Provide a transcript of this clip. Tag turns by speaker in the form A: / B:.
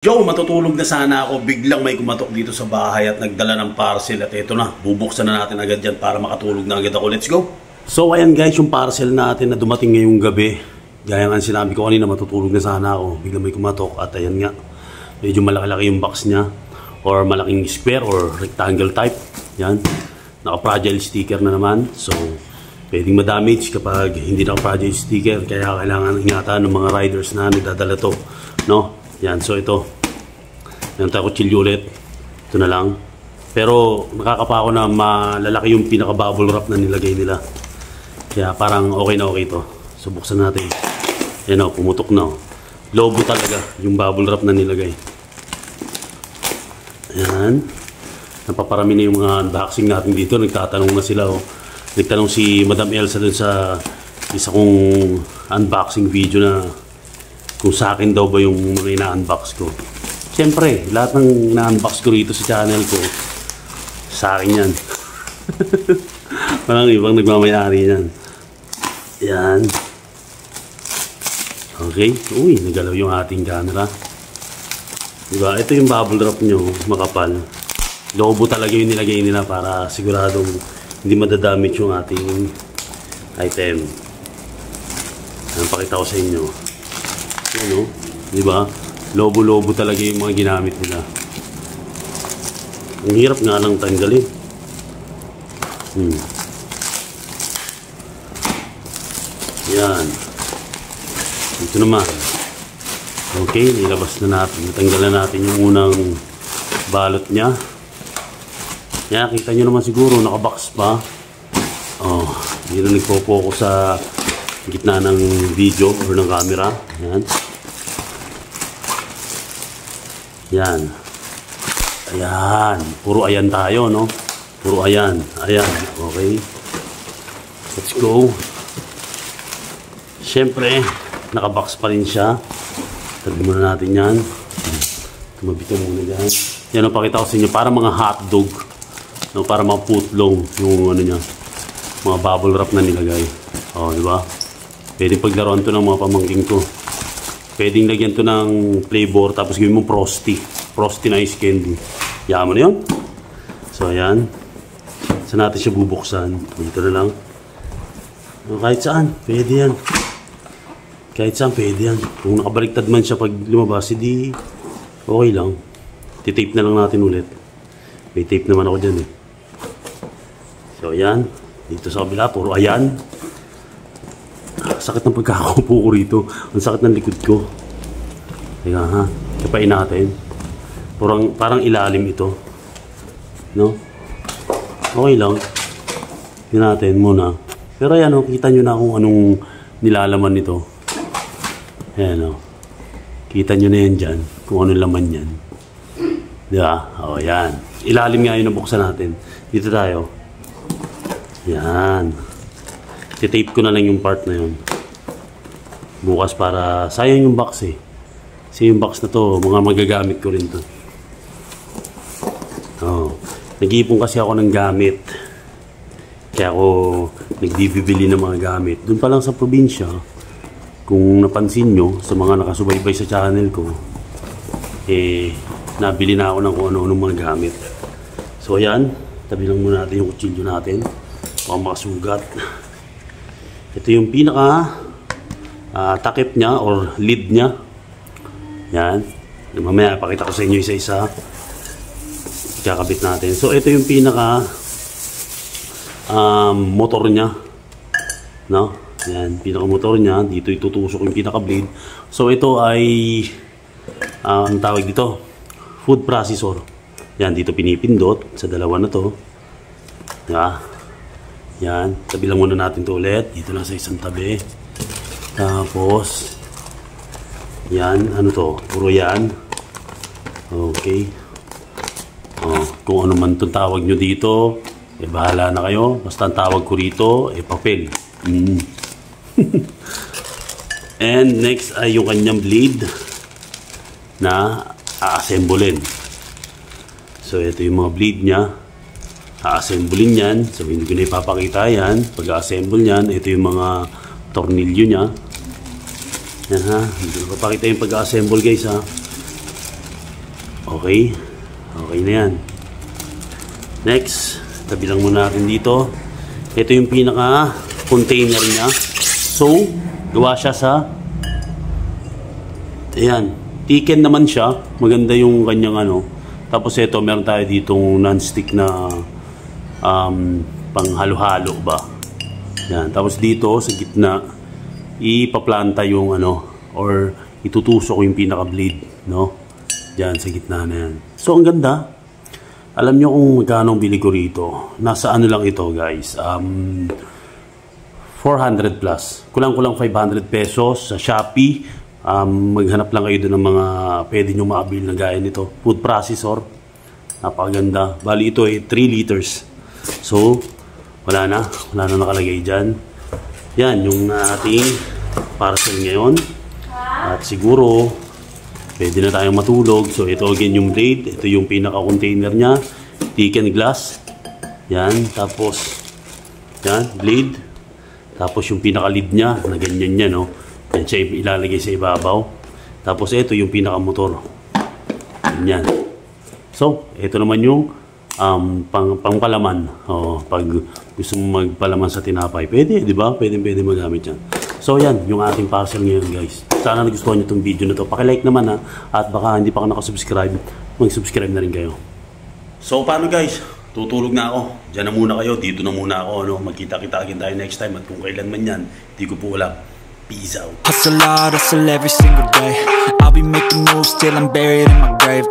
A: Yo, matutulog na sana ako. Biglang may kumatok dito sa bahay at nagdala ng parcel. At ito na, bubuksan na natin agad yan para makatulog na agad ako. Let's go! So ayan guys, yung parcel natin na dumating ngayong gabi. Gaya nga sinabi ko kanina, matutulog na sana ako. Biglang may kumatok at ayan nga. Medyo malaki-laki yung box niya. Or malaking square or rectangle type. Yan. Naka-fragile sticker na naman. So, pwedeng ma-damage kapag hindi naka-fragile sticker. Kaya kailangan ingatan ng mga riders na nagdadala to. No? Yan, so ito. Yan tayo kutsilyo ulit. Ito na lang. Pero nakakapa ako na malalaki yung pinaka-bubble wrap na nilagay nila. Kaya parang okay na okay ito. So buksan natin. Yan o, pumutok na o. Lobo talaga yung bubble wrap na nilagay. Ayan. Napaparami na yung mga unboxing natin dito. Nagtatanong na sila o. Nagtanong si Madam Elsa dun sa isa kong unboxing video na kung sa akin daw ba yung mga ina-unbox ko. Siyempre, lahat ng ina-unbox ko rito sa channel ko, sa akin yan. Parang ibang nagmamayari yan. Yan. Okay. Uy, nagalaw yung ating camera. Diba? Ito yung bubble wrap nyo, makapal. Lobo talaga yung nilagay nila para siguradong hindi madadamage yung ating item. Yan, pakita ko sa inyo. Ano, di ba? Lobo-lobo talaga yung mga ginamit nila. Ang hirap nga lang tanggalin. Yan. Ito naman. Okay, nilabas na natin. Natanggalan natin yung unang balot niya. Yan, kita nyo naman siguro, nakabox pa. Oh, hindi na nagpo-focus sa gitna ng video or ng camera. Yan. Yan. Ayan. Puro ayan tayo, no? Puro ayan. Ayan. Okay. Let's go. Siyempre, nakabox pa rin siya. Tabi muna natin yan. Tumabito muna dyan. Yan ang pakita ko sa inyo. Para mga hotdog. No? Para mga putlong. Yung ano niya. Mga bubble wrap na nilagay. O, diba? Pwedeng paglaruan to ng mga pamangking ko. Pwedeng lagyan to ng flavor tapos gawin mo frosty. Frosty na ice candy. Yaman na yun. So ayan. Saan natin siya bubuksan? Dito na lang. Kahit saan. Pwede yan. Kahit saan pwede yan. Kung nakabaliktad man siya pag lumabas, hindi okay lang. Titape na lang natin ulit. May tape naman ako dyan eh. So ayan. Dito sa kabila, puro ayan. Sakit ng pagkakaupo ko rito. Ang sakit ng likod ko. Teka ha. Kapain natin. Parang ilalim ito. No? Okay lang. Tignan natin muna. Pero ayan o. Kita nyo na kung anong nilalaman nito. Ayan o. Kita nyo na yan dyan. Kung anong laman yan. Diba? O yan. Ilalim nga yun na buksan natin. Dito tayo. Yan. Titape ko na lang yung part na yun. Bukas para sayang yung box eh. Kasi yung box na to, mga magagamit ko rin to. Oh, nag-iipon kasi ako ng gamit. Kaya ako nagbibili ng mga gamit. Doon pa lang sa probinsya, kung napansin nyo, sa mga nakasubaybay sa channel ko, eh, nabili na ako ng kung ano-ano mga gamit. So ayan, tabi lang muna natin yung kutsilyo natin. Baka makasugat. Ito yung pinaka takip niya or lid niya. Yan. Mamaya pakita ko sa inyo isa-isa. Ikakabit natin. So ito yung pinaka motor niya. No? Yan, pinaka motor niya. Dito itutusok yung pinaka blade. So ito ay ang tawag dito, food processor. Yan, dito pinipindot sa dalawa na to. Diba? Yan, tabi lang muna natin to ulit. Dito lang sa isang tabi. Tapos, yan, ano to? Puro yan. Okay. Oh, kung ano man itong tawag nyo dito, eh bahala na kayo. Basta ang tawag ko rito, eh papel. And next ay yung kanyang blade na a-assemblein. So, ito yung mga blade niya. A-assemblein yan. So, hindi ko na ipapakita yan. Pag-assemble yan, ito yung mga tornilyo niya. Yan ha. Hindi ko papakita yung pag-assemble guys ha. Okay. Okay na yan. Next, tabi lang muna natin dito. Ito yung pinaka container niya. So, gawa siya sa ayan, tiken naman siya. Maganda yung kanyang ano. Tapos ito, meron tayo ditong non-stick na pang halo-halo ba. Yan. Tapos dito sa gitna, ipaplanta yung ano, or itutusok ko yung pinaka-blade, no? Diyan sa gitna na yan. So ang ganda. Alam nyo kung magkano bili ko rito. Nasa ano lang ito, guys. 400 plus. Kulang-kulang 500 pesos sa Shopee. Maghanap lang kayo doon ng mga pwede nyo makabili na gaya nito. Food processor. Napakaganda. Bali ito ay 3 liters. So, wala na nakalagay dyan. Yan, yung ating parcel ngayon. At siguro, pwede na tayong matulog. So, ito again yung blade. Ito yung pinaka-container niya. Thicken glass. Yan, tapos, yan, blade. Tapos yung pinaka-lid niya, na ganyan niya, no? Yan siya ilalagay sa ibabaw. Tapos ito yung pinaka-motor. Ganyan. So, ito naman yung pangpalaman. Pag gusto mo magpalaman sa tinapay, pwede, di ba? Pwede magamit yan. So, yan, yung ating parcel ngayon, guys. Sana nagustuhan nyo itong video na to. Paki-like naman, ha? At baka hindi pa ka nakasubscribe, mag-subscribe na rin kayo. So, paano, guys? Tutulog na ako. Diyan na muna kayo. Dito na muna ako. No? Magkita-kita agad tayo next time. At kung kailan man yan, di ko po alam. Peace out.
B: Hustle hard, hustle every single day. I'll be making moves till I'm buried in my grave.